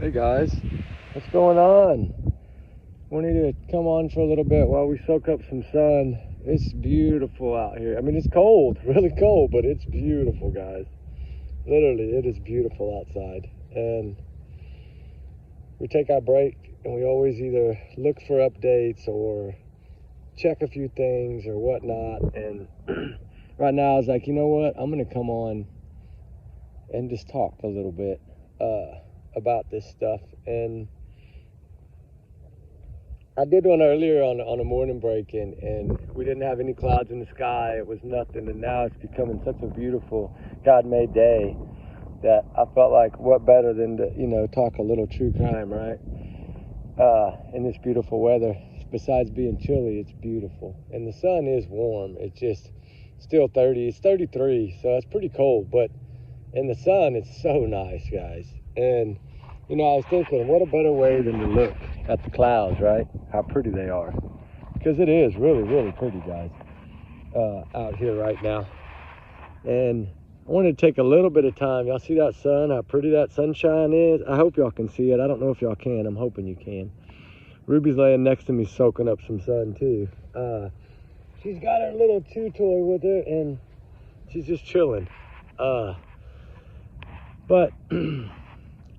Hey guys, what's going on? We need to come on for a little bit while we soak up some sun. It's beautiful out here. I mean, it's cold, really cold, but it's beautiful, guys. Literally, it is beautiful outside. And we take our break and we always either look for updates or check a few things or whatnot. And right now, I was like, you know what? I'm going to come on and just talk a little bit about this stuff. And I did one earlier on a morning break, and we didn't have any clouds in the sky. It was nothing, and now it's becoming such a beautiful God-made day that I felt like what better than to talk a little true crime, right? In this beautiful weather. Besides being chilly, it's beautiful, and the sun is warm. It's just still 30. It's 33, so it's pretty cold, but in the sun, it's so nice, guys. And I was thinking, what a better way than to look at the clouds, right? How pretty they are. Because it is really, really pretty, guys, out here right now. And I wanted to take a little bit of time. Y'all see that sun, how pretty that sunshine is? I hope y'all can see it. I don't know if y'all can. I'm hoping you can. Ruby's laying next to me soaking up some sun, too. She's got her little chew toy with her, and she's just chilling. But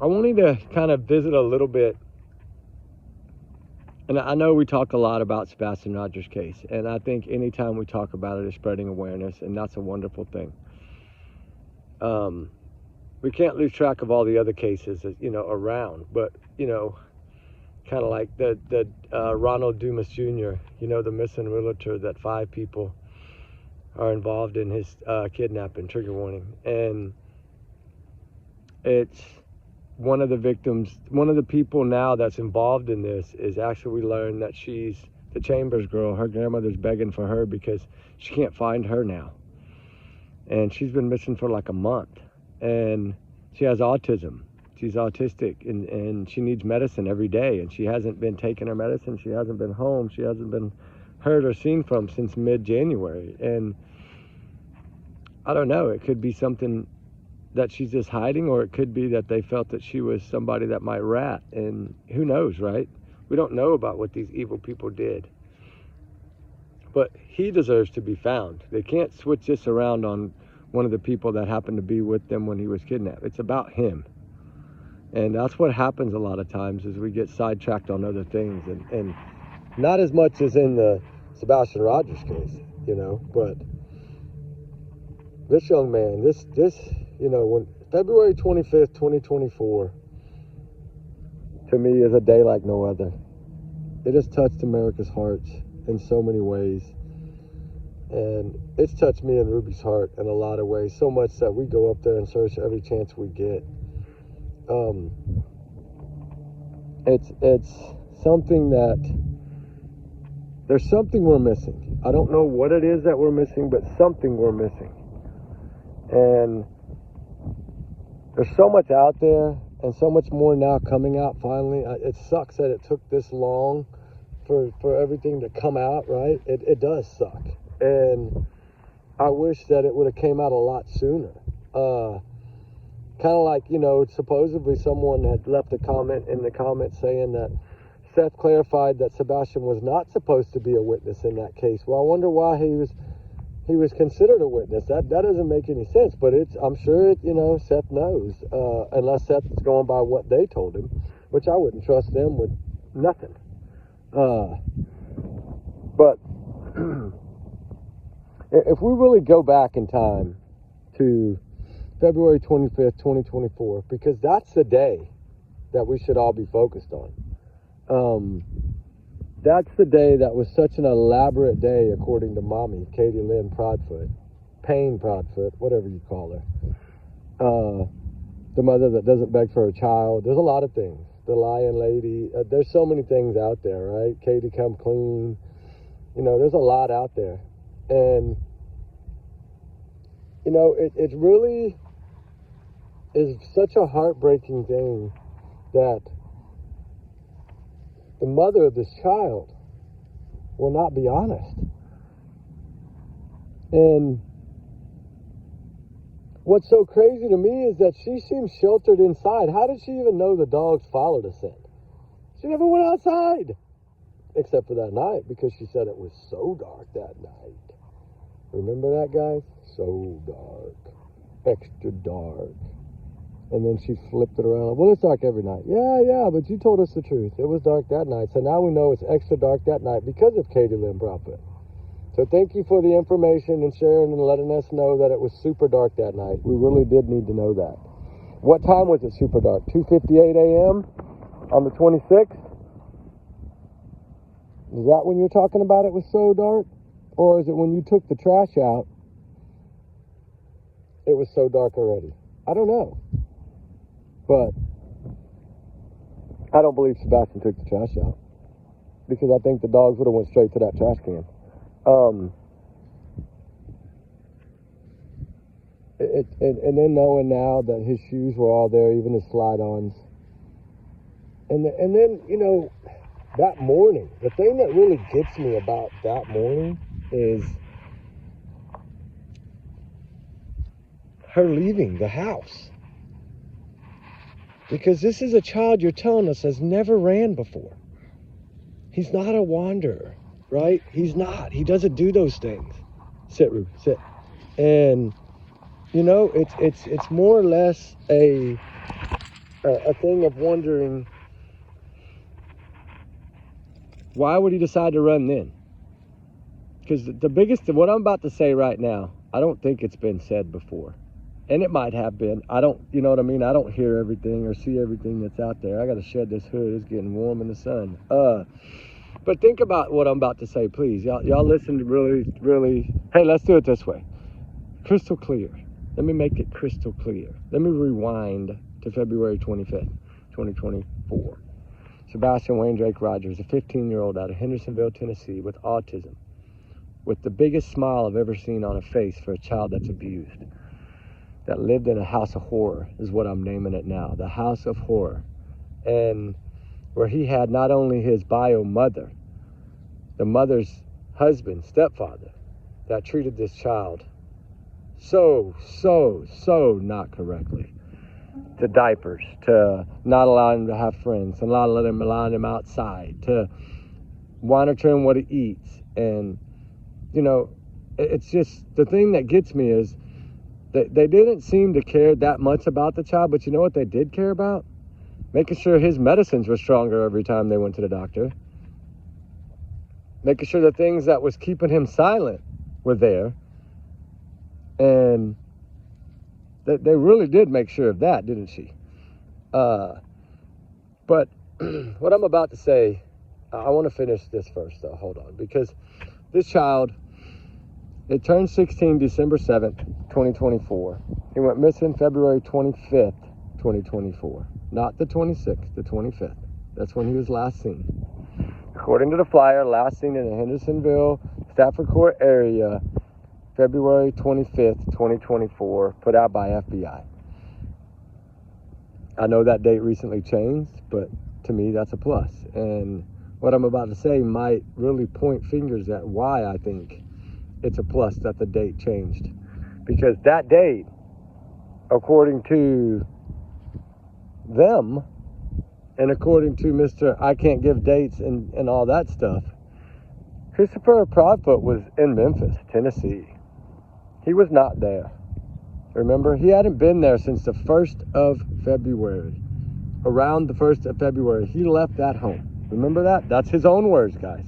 I wanted to kind of visit a little bit, and I know we talk a lot about Sebastian Rogers' case, and I think anytime we talk about it is spreading awareness, and that's a wonderful thing. We can't lose track of all the other cases, around, but, kind of like the Ronald Dumas Jr., the missing realtor that 5 people are involved in his kidnapping, trigger warning, and it's one of the victims, one of the people now that's involved in this is actually, we learned that she's the Chambers girl. Her grandmother's begging for her because she can't find her now. And she's been missing for like a month. And she has autism. She's autistic and she needs medicine every day. And she hasn't been taking her medicine. She hasn't been home. She hasn't been heard or seen from since mid-January. And I don't know, it could be something that she's just hiding, or it could be that they felt that she was somebody that might rat, and who knows, right? We don't know about what these evil people did, but he deserves to be found. They can't switch this around on one of the people that happened to be with them when he was kidnapped. It's about him, and that's what happens a lot of times is we get sidetracked on other things, and not as much as in the Sebastian Rogers case, but this young man, this when February 25th, 2024, to me is a day like no other. It has touched America's hearts in so many ways. And it's touched me and Ruby's heart in a lot of ways, so much that we go up there and search every chance we get. It's something that, there's something we're missing. I don't know what it is that we're missing, but something we're missing. And there's so much out there and so much more now coming out finally. It sucks that it took this long for everything to come out, right? It does suck. And I wish that it would have came out a lot sooner. Kind of like, supposedly someone had left a comment in the comments saying that Seth clarified that Sebastian was not supposed to be a witness in that case. Well, I wonder why he was considered a witness. That doesn't make any sense, but I'm sure Seth knows, unless Seth is going by what they told him, which I wouldn't trust them with nothing. But if we really go back in time to February 25th, 2024, because that's the day that we should all be focused on. That's the day that was such an elaborate day, according to Mommy, Katie Lynn Proudfoot, Payne Proudfoot, whatever you call her. The mother that doesn't beg for her child. There's a lot of things. The Lion Lady. There's so many things out there, right? Katie Come Clean. There's a lot out there. And, it really is such a heartbreaking thing that the mother of this child will not be honest. And what's so crazy to me is that she seems sheltered inside. How did she even know the dogs followed us in? She never went outside. Except for that night, because she said it was so dark that night. Remember that, guys? So dark. Extra dark. And then she flipped it around. Well, it's dark every night. Yeah, but you told us the truth. It was dark that night. So now we know it's extra dark that night because of Katie Lynn Prophet. So thank you for the information and sharing and letting us know that it was super dark that night. We really did need to know that. What time was it super dark? 2:58 a.m. on the 26th? Is that when you're talking about it was so dark? Or is it when you took the trash out, it was so dark already? I don't know. But I don't believe Sebastian took the trash out, because I think the dogs would have went straight to that trash can. And then knowing now that his shoes were all there, even his slide-ons. And then, you know, that morning, the thing that really gets me about that morning is her leaving the house. Because this is a child you're telling us has never ran before. He's not a wanderer, right? He's not. He doesn't do those things. Sit, Ruth, sit. And, you know, it's more or less a thing of wondering, why would he decide to run then? Because the biggest, what I'm about to say right now, I don't think it's been said before. And it might have been. I don't, you know what I mean? I don't hear everything or see everything that's out there. I got to shed this hood. It's getting warm in the sun. But think about what I'm about to say, please. Y'all listen really, really. Hey, let's do it this way. Crystal clear. Let me make it crystal clear. Let me rewind to February 25th, 2024. Sebastian Wayne Drake Rogers, a 15-year-old out of Hendersonville, Tennessee, with autism, with the biggest smile I've ever seen on a face for a child that's abused, that lived in a house of horror, is what I'm naming it now, the house of horror. And where he had not only his bio mother, the mother's husband, stepfather, that treated this child so not correctly. To diapers, to not allowing him to have friends, to not allowing him outside, to monitoring what he eats. And, you know, it's just, the thing that gets me is they didn't seem to care that much about the child, but you know what they did care about? Making sure his medicines were stronger every time they went to the doctor. Making sure the things that was keeping him silent were there. And they really did make sure of that, didn't she? But what I'm about to say, I want to finish this first, though. Hold on. Because this child, it turned 16 December 7th, 2024. He went missing February 25th, 2024. Not the 26th, the 25th. That's when he was last seen. According to the flyer, last seen in the Hendersonville, Stafford Court area, February 25th, 2024, put out by FBI. I know that date recently changed, but to me, that's a plus. And what I'm about to say might really point fingers at why I think it's a plus that the date changed. Because that date, according to them, and according to Mr. I can't give dates and all that stuff, Christopher Proudfoot was in Memphis, Tennessee. He was not there. Remember, he hadn't been there since the 1st of February. Around the 1st of February, he left that home. Remember that? That's his own words, guys.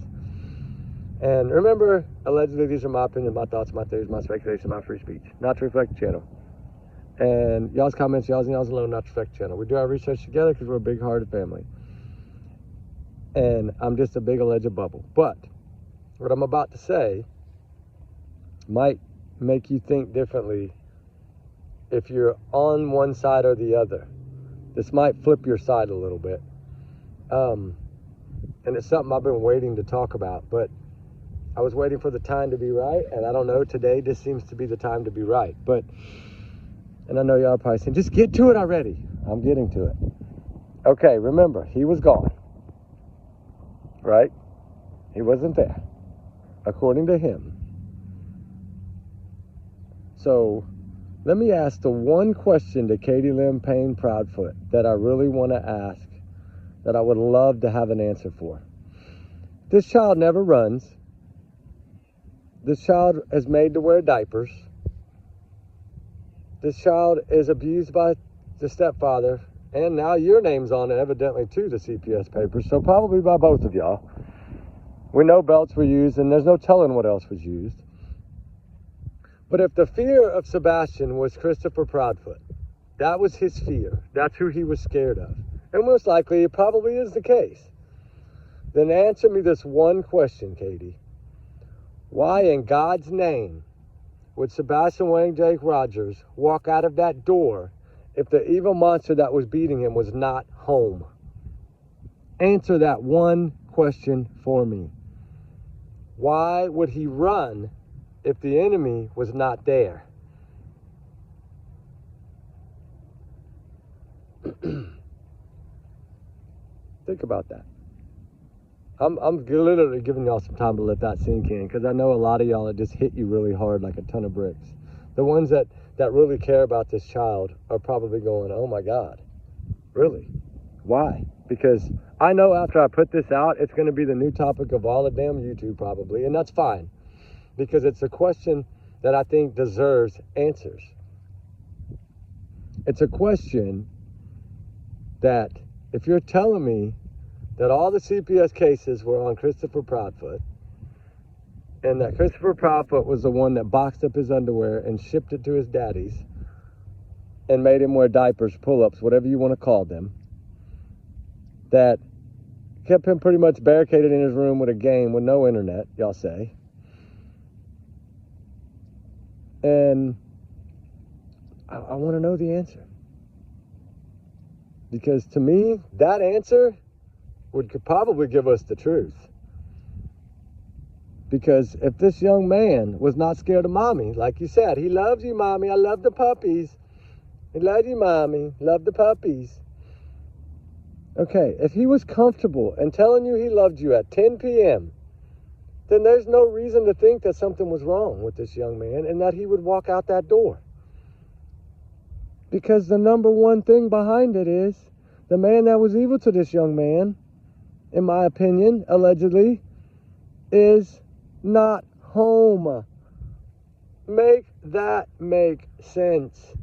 And remember, allegedly, these are my opinions, my thoughts, my theories, my speculation, my free speech. Not to reflect the channel. And y'all's comments, y'all's alone, not to reflect the channel. We do our research together because we're a big-hearted family. And I'm just a big alleged bubble. But what I'm about to say might make you think differently if you're on one side or the other. This might flip your side a little bit. And it's something I've been waiting to talk about, but I was waiting for the time to be right, and I don't know, today just seems to be the time to be right. But, and I know y'all are probably saying, just get to it already. I'm getting to it. Okay, remember, he was gone, right? He wasn't there, according to him. So Let me ask the one question to Katie Lynn Payne Proudfoot that I really want to ask, that I would love to have an answer for. This child never runs. This child is made to wear diapers. This child is abused by the stepfather, and now your name's on it, evidently, too, the CPS papers, so probably by both of y'all. We know belts were used, and there's no telling what else was used. But if the fear of Sebastian was Christopher Proudfoot, that was his fear, that's who he was scared of, and most likely it probably is the case, then answer me this one question, Katie. Why in God's name would Sebastian Wayne Jake Rogers walk out of that door if the evil monster that was beating him was not home? Answer that one question for me. Why would he run if the enemy was not there? Think about that. I'm literally giving y'all some time to let that sink in, because I know a lot of y'all, it just hit you really hard like a ton of bricks. The ones that really care about this child are probably going, oh my God, really? Why? Because I know after I put this out, it's going to be the new topic of all the damn YouTube probably, and that's fine, because it's a question that I think deserves answers. It's a question that if you're telling me that all the CPS cases were on Christopher Proudfoot, and that Christopher Proudfoot was the one that boxed up his underwear and shipped it to his daddies and made him wear diapers, pull-ups, whatever you want to call them, that kept him pretty much barricaded in his room with a game with no internet, y'all say. And I want to know the answer. Because to me, that answer could probably give us the truth. Because if this young man was not scared of mommy, like you said, he loves you, mommy, I love the puppies. He loves you, mommy, love the puppies. Okay, if he was comfortable and telling you he loved you at 10 p.m., then there's no reason to think that something was wrong with this young man and that he would walk out that door. Because the number one thing behind it is the man that was evil to this young man, in my opinion, allegedly, is not home. Make that make sense.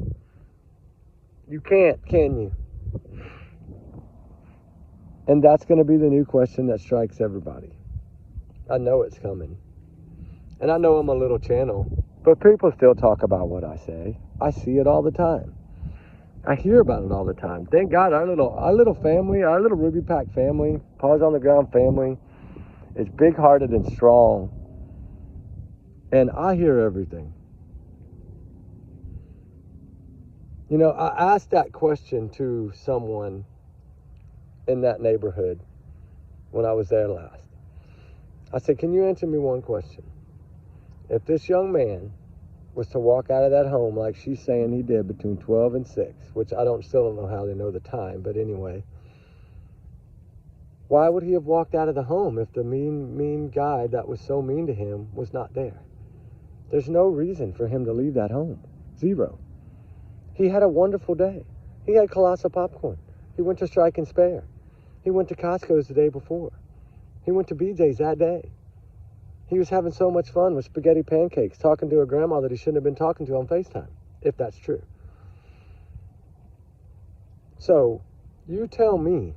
You can't, can you? And that's going to be the new question that strikes everybody. I know it's coming. And I know I'm a little channel, but people still talk about what I say. I see it all the time. I hear about it all the time. Thank God our little family, our little Ruby Pack family, Paws on the Ground family, is big-hearted and strong. And I hear everything. You know, I asked that question to someone in that neighborhood when I was there last. I said, can you answer me one question? If this young man was to walk out of that home like she's saying he did between 12 and 6, which still don't know how they know the time, but anyway, why would he have walked out of the home if the mean guy that was so mean to him was not there? There's no reason for him to leave that home. Zero. He had a wonderful day. He had Colossal popcorn. He went to Strike and Spare. He went to Costco's the day before. He went to BJ's that day. He was having so much fun with spaghetti pancakes, talking to a grandma that he shouldn't have been talking to on FaceTime, if that's true. So, you tell me,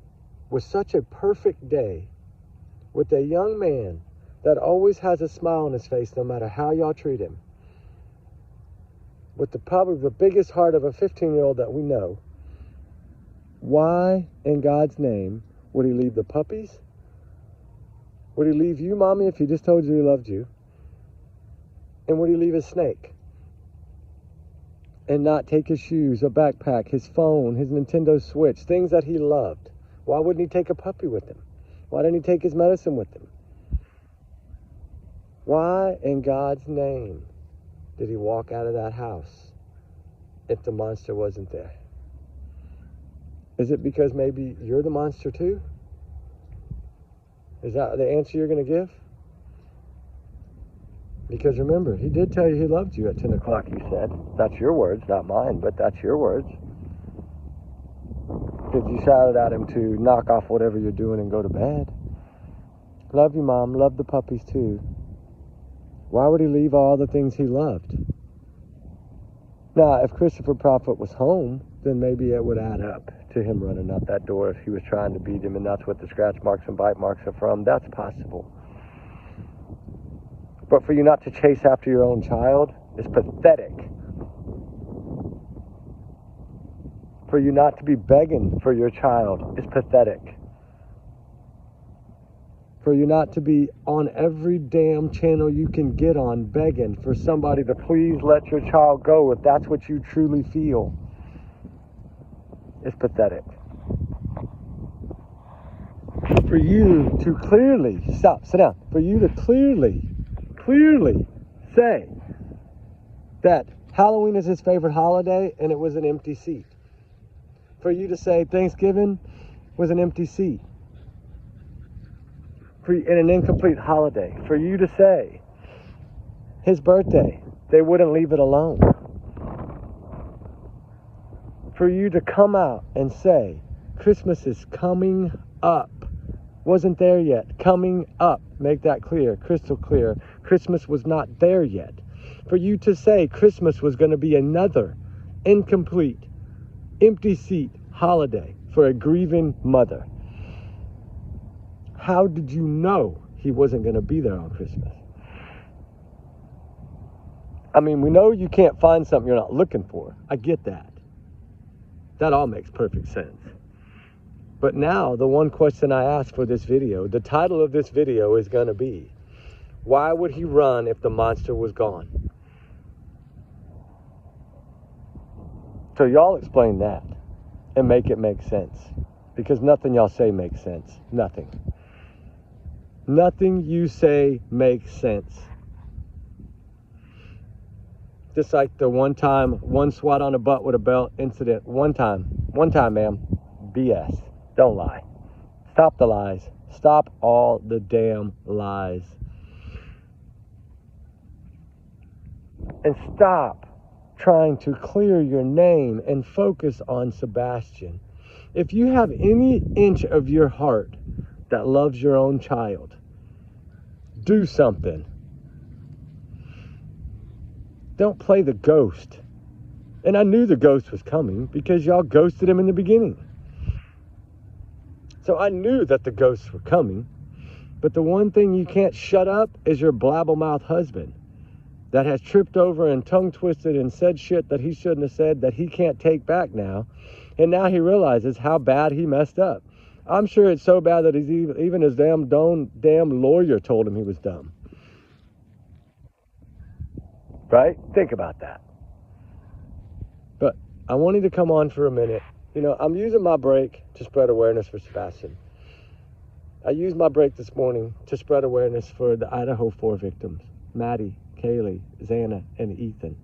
with such a perfect day, with a young man that always has a smile on his face no matter how y'all treat him, with probably the biggest heart of a 15-year-old that we know, why in God's name would he leave the puppies? Would he leave you, mommy, if he just told you he loved you? And would he leave his snake? And not take his shoes, a backpack, his phone, his Nintendo Switch, things that he loved? Why wouldn't he take a puppy with him? Why didn't he take his medicine with him? Why in God's name did he walk out of that house if the monster wasn't there? Is it because maybe you're the monster too? Is that the answer you're going to give? Because remember, he did tell you he loved you at 10 o'clock, you said. That's your words, not mine, but that's your words. Because you shouted at him to knock off whatever you're doing and go to bed. Love you, Mom. Love the puppies, too. Why would he leave all the things he loved? Now, if Christopher Prophet was home, then maybe it would add up to him running out that door if he was trying to beat him, and that's what the scratch marks and bite marks are from. That's possible. But for you not to chase after your own child is pathetic. For you not to be begging for your child is pathetic. For you not to be on every damn channel you can get on begging for somebody to please let your child go if that's what you truly feel is pathetic. For you to clearly, stop, sit down. For you to clearly say that Halloween is his favorite holiday and it was an empty seat. For you to say Thanksgiving was an empty seat. In an incomplete holiday. For you to say his birthday, they wouldn't leave it alone. For you to come out and say Christmas is coming up. Wasn't there yet. Coming up. Make that clear, crystal clear. Christmas was not there yet. For you to say Christmas was going to be another incomplete, empty seat holiday for a grieving mother. How did you know he wasn't going to be there on Christmas? I mean, we know you can't find something you're not looking for. I get that. That all makes perfect sense. But now, the one question I asked for this video, the title of this video is going to be, why would he run if the monster was gone? So y'all explain that and make it make sense. Because nothing y'all say makes sense. Nothing. Nothing you say makes sense. Just like the one swat on the butt with a belt incident. One time, ma'am. BS. Don't lie. Stop the lies. Stop all the damn lies. And stop trying to clear your name and focus on Sebastian. If you have any inch of your heart that loves your own child, do something. Don't play the ghost. And I knew the ghost was coming because y'all ghosted him in the beginning. So I knew that the ghosts were coming. But the one thing you can't shut up is your blabbermouth husband that has tripped over and tongue twisted and said shit that he shouldn't have said that he can't take back now. And now he realizes how bad he messed up. I'm sure it's so bad that even his damn lawyer told him he was dumb. Right? Think about that. But I wanted to come on for a minute. You know, I'm using my break to spread awareness for Sebastian. I used my break this morning to spread awareness for the Idaho 4 victims. Maddie, Kaylee, Xana, and Ethan.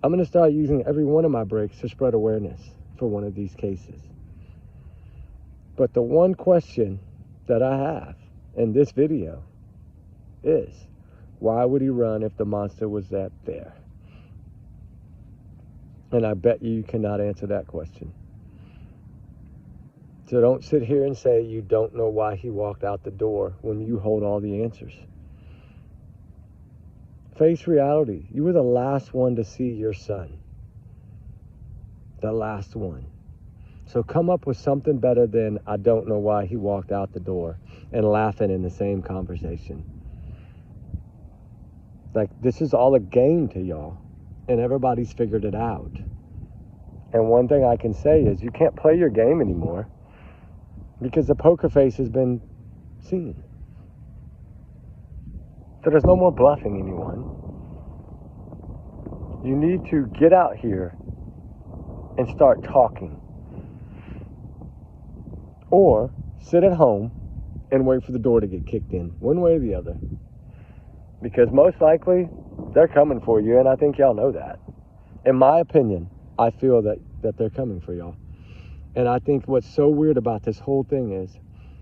I'm going to start using every one of my breaks to spread awareness for one of these cases. But the one question that I have in this video is, why would he run if the monster was there? And I bet you cannot answer that question. So don't sit here and say you don't know why he walked out the door when you hold all the answers. Face reality. You were the last one to see your son. The last one. So come up with something better than, I don't know why he walked out the door, and laughing in the same conversation. Like, this is all a game to y'all, and everybody's figured it out. And one thing I can say is you can't play your game anymore because the poker face has been seen. So there's no more bluffing anyone. You need to get out here and start talking. Or sit at home and wait for the door to get kicked in, one way or the other. Because most likely, they're coming for you, and I think y'all know that. In my opinion, I feel that they're coming for y'all. And I think what's so weird about this whole thing is,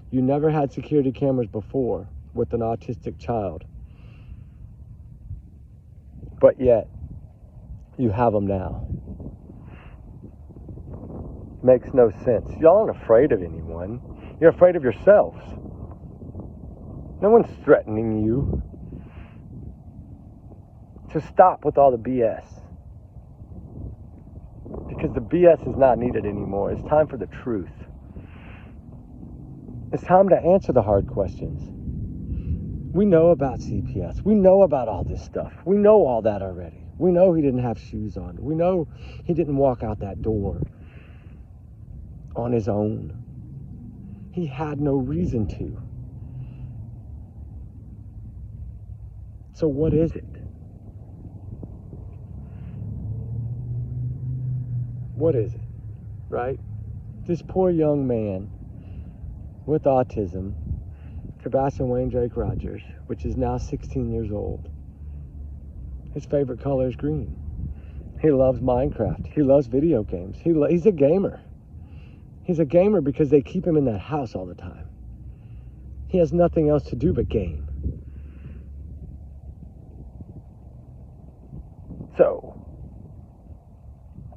you never had security cameras before with an autistic child. but yet you have them now. Makes no sense. Y'all aren't afraid of anyone. You're afraid of yourselves. No one's threatening you. So stop with all the BS. Because the BS is not needed anymore. It's time for the truth. It's time to answer the hard questions. We know about CPS. We know about all this stuff. We know all that already. We know he didn't have shoes on. We know he didn't walk out that door on his own. He had no reason to. So what is it? What is it, right? This poor young man with autism, Sebastian Wayne Drake Rogers, which is now 16 years old. His favorite color is green. He loves Minecraft. He loves video games. He's a gamer. He's a gamer because they keep him in that house all the time. He has nothing else to do but game. So,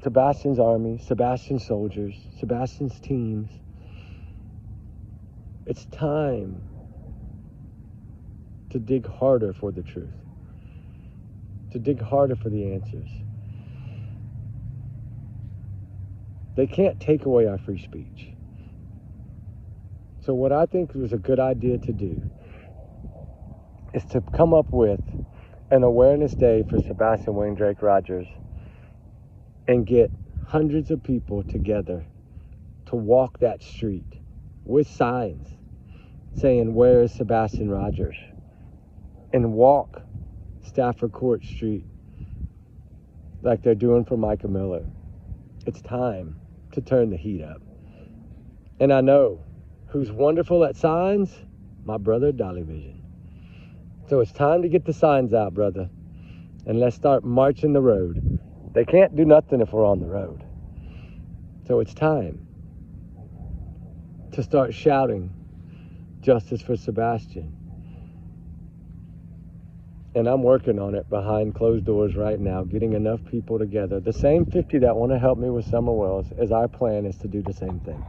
Sebastian's army, Sebastian's soldiers, Sebastian's teams, it's time to dig harder for the truth, to dig harder for the answers. They can't take away our free speech. So what I think was a good idea to do is to come up with an awareness day for Sebastian Wayne Drake Rogers and get hundreds of people together to walk that street with signs saying, "Where is Sebastian Rogers?" And walk Stafford Court Street like they're doing for Micah Miller. It's time to turn the heat up. And I know who's wonderful at signs? My brother, Dolly Vision. So it's time to get the signs out, brother. And let's start marching the road. They can't do nothing if we're on the road. So it's time to start shouting justice for Sebastian. And I'm working on it behind closed doors right now, getting enough people together. The same 50 that want to help me with Summer Wells, as our plan is to do the same thing.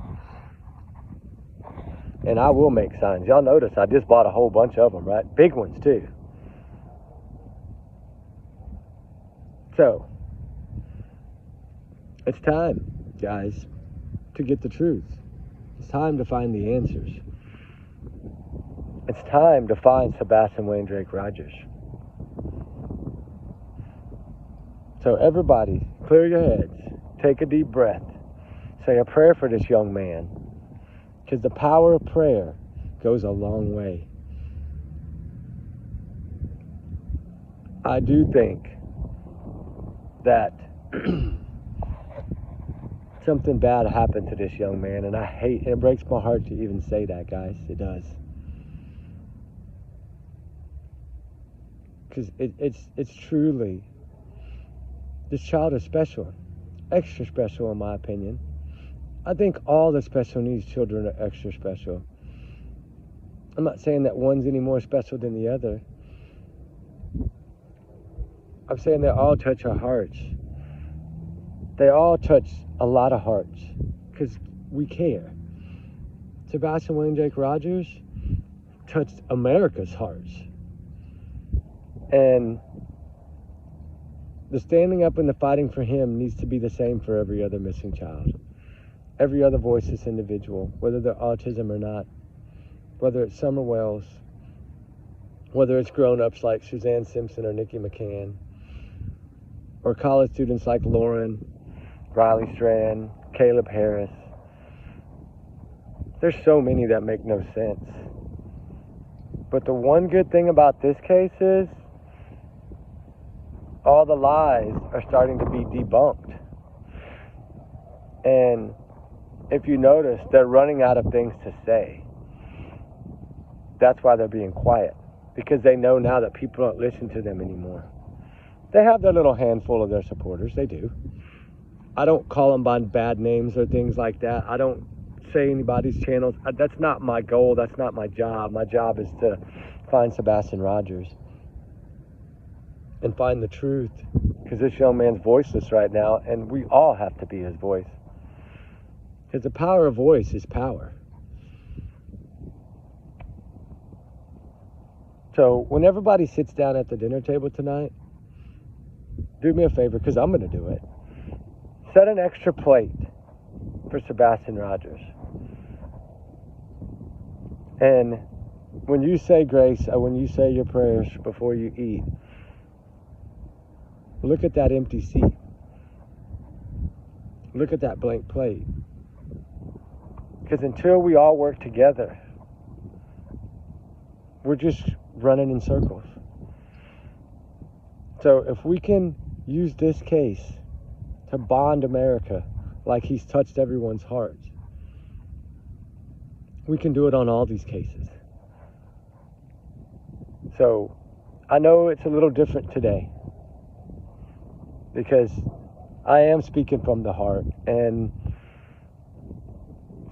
And I will make signs. Y'all notice I just bought a whole bunch of them, right? Big ones too. So, it's time, guys, to get the truth. It's time to find the answers. It's time to find Sebastian Wayne Drake Rogers. So everybody, clear your heads, take a deep breath, say a prayer for this young man, because the power of prayer goes a long way. I do think that something bad happened to this young man, and it breaks my heart to even say that, guys. It does. Because it's truly, this child is special, extra special in my opinion. I think all the special needs children are extra special. I'm not saying that one's any more special than the other. I'm saying they all touch our hearts. They all touch a lot of hearts because we care. Sebastian Wayne Drake Rogers touched America's hearts. And the standing up and the fighting for him needs to be the same for every other missing child. Every other voiceless individual, whether they're autism or not, whether it's Summer Wells, whether it's grown-ups like Suzanne Simpson or Nikki McCann, or college students like Lauren, Riley Strand, Caleb Harris. There's so many that make no sense. But the one good thing about this case is all the lies are starting to be debunked. And if you notice, they're running out of things to say. That's why they're being quiet, because they know now that people don't listen to them anymore. They have their little handful of their supporters, they do. I don't call them by bad names or things like that. I don't say anybody's channels. That's not my goal, that's not my job. My job is to find Sebastian Rogers. and find the truth, because this young man's voiceless right now, and we all have to be his voice. Because the power of voice is power. So when everybody sits down at the dinner table tonight, do me a favor, because I'm going to do it. Set an extra plate for Sebastian Rogers. And when you say grace, or when you say your prayers before you eat, look at that empty seat. Look at that blank plate. Because until we all work together, we're just running in circles. So if we can use this case to bond America like he's touched everyone's hearts, we can do it on all these cases. So I know it's a little different today because I am speaking from the heart, and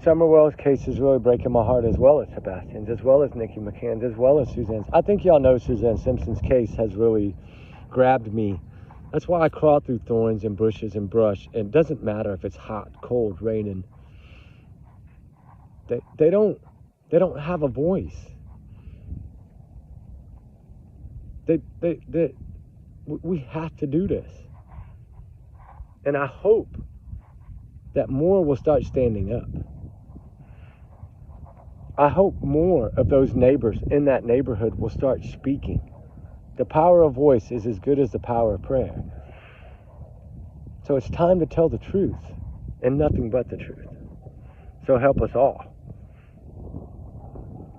Summerwell's case is really breaking my heart, as well as Sebastian's, as well as Nikki McCann's, as well as Suzanne's. I think y'all know Suzanne Simpson's case has really grabbed me. That's why I crawl through thorns and bushes and brush. And it doesn't matter if it's hot, cold, raining. They don't have a voice. We have to do this. And I hope that more will start standing up. I hope more of those neighbors in that neighborhood will start speaking. The power of voice is as good as the power of prayer. So it's time to tell the truth and nothing but the truth. So help us all.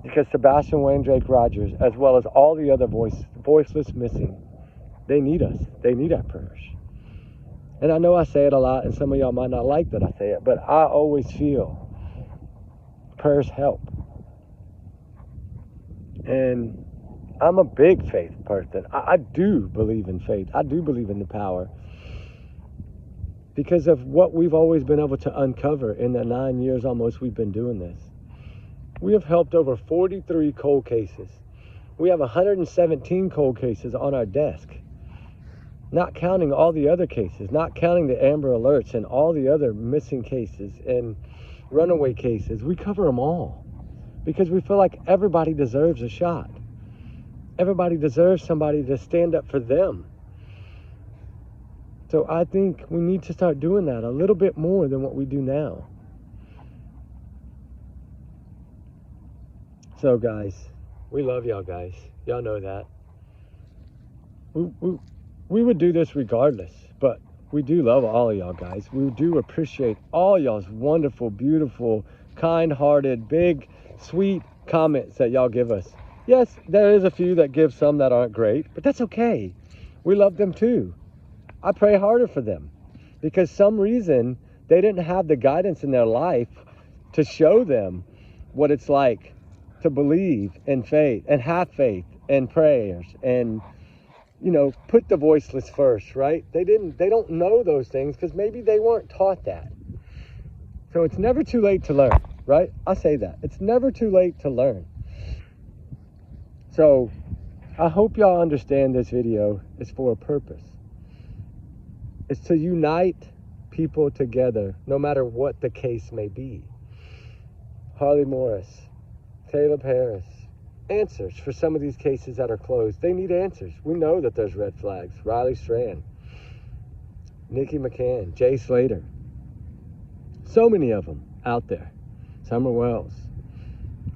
Because Sebastian Wayne Drake Rogers, as well as all the other voiceless missing, they need us. They need our prayers. And I know I say it a lot, and some of y'all might not like that I say it, but I always feel prayers help. And I'm a big faith person. I do believe in faith. I do believe in the power. Because of what we've always been able to uncover in the 9 years almost we've been doing this. We have helped over 43 cold cases. We have 117 cold cases on our desk. Not counting all the other cases, not counting the Amber Alerts and all the other missing cases and runaway cases. We cover them all because we feel like everybody deserves a shot. Everybody deserves somebody to stand up for them. So I think we need to start doing that a little bit more than what we do now. So guys, we love y'all guys. Y'all know that. We would do this regardless, but we do love all of y'all guys. We do appreciate all y'all's wonderful, beautiful, kind-hearted, big, sweet comments that y'all give us. Yes, there is a few that give some that aren't great, but that's okay. We love them too. I pray harder for them because some reason they didn't have the guidance in their life to show them what it's like to believe in faith and have faith and prayers and, you know, put the voiceless first, right? They don't know those things because maybe they weren't taught that. So it's never too late to learn, right? I say that. It's never too late to learn. So I hope y'all understand this video is for a purpose. It's to unite people together, no matter what the case may be. Harley Morris, Caleb Harris, answers for some of these cases that are closed. They need answers. We know that there's red flags. Riley Strand, Nikki McCann, Jay Slater. So many of them out there. Summer Wells,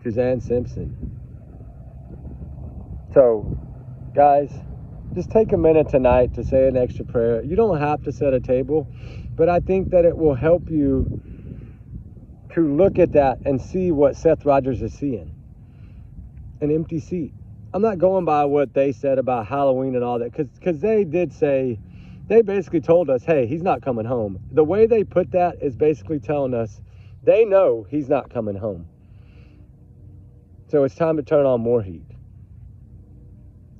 Suzanne Simpson. So, guys, just take a minute tonight to say an extra prayer. You don't have to set a table, but I think that it will help you to look at that and see what Seth Rogers is seeing. An empty seat. I'm not going by what they said about Halloween and all that, because they did say, they basically told us, hey, he's not coming home. The way they put that is basically telling us they know he's not coming home. So it's time to turn on more heat.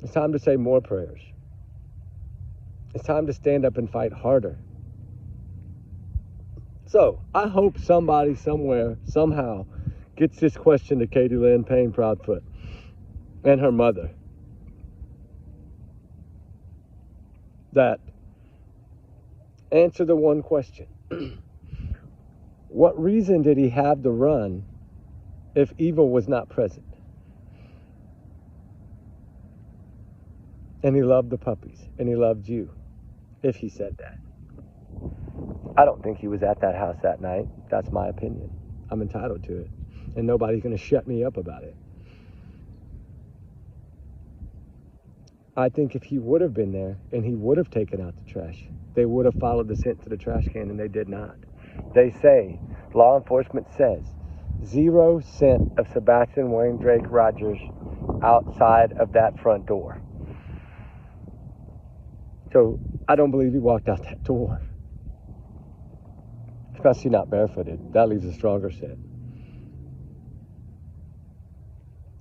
It's time to say more prayers. It's time to stand up and fight harder. So I hope somebody somewhere, somehow, gets this question to Katie Lynn Payne Proudfoot and her mother. that answer the one question. What reason did he have to run if evil was not present? And he loved the puppies, and he loved you, if he said that. I don't think he was at that house that night. That's my opinion. I'm entitled to it. And nobody's going to shut me up about it. I think if he would have been there and he would have taken out the trash, they would have followed the scent to the trash can, and they did not. They say, law enforcement says, 0 scent of Sebastian Wayne Drake Rogers outside of that front door. So I don't believe he walked out that door. Especially not barefooted. That leaves a stronger scent.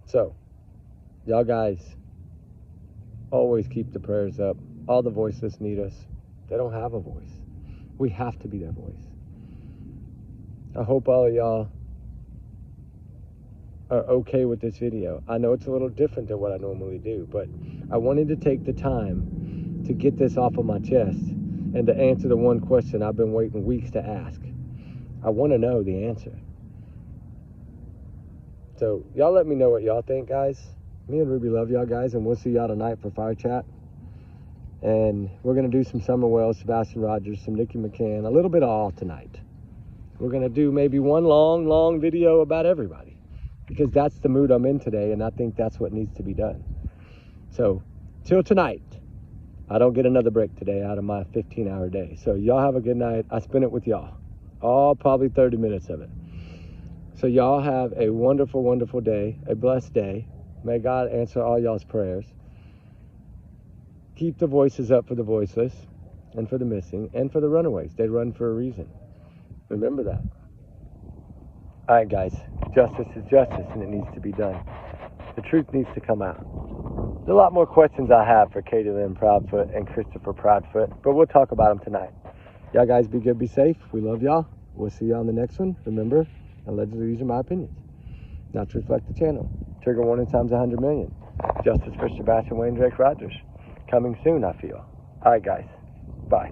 So, y'all guys, always keep the prayers up. All the voiceless need us. They don't have a voice. We have to be their voice. I hope all of y'all are okay with this video. I know it's a little different than what I normally do, but I wanted to take the time to get this off of my chest and to answer the one question I've been waiting weeks to ask. I want to know the answer. So y'all let me know what y'all think, guys. Me and Ruby love y'all guys, and we'll see y'all tonight for Fire Chat. And we're going to do some Summer Wells, Sebastian Rogers, some Nikki McCann, a little bit of all tonight. We're going to do maybe one long video about everybody, because that's the mood I'm in today, and I think that's what needs to be done. So till tonight, I don't get another break today out of my 15-hour day. So y'all have a good night. I spent it with y'all. All probably 30 minutes of it. So y'all have a wonderful, wonderful day, a blessed day. May God answer all y'all's prayers. Keep the voices up for the voiceless and for the missing and for the runaways. They run for a reason. Remember that. All right, guys. Justice is justice, and it needs to be done. The truth needs to come out. There's a lot more questions I have for Katie Lynn Proudfoot and Christopher Proudfoot, but we'll talk about them tonight. Y'all guys be good, be safe. We love y'all. We'll see you on the next one. Remember, allegedly these are my opinions, not to reflect the channel. Trigger warning times 100 million. Justice for Sebastian Wayne Drake Rogers. Coming soon, I feel. All right, guys. Bye.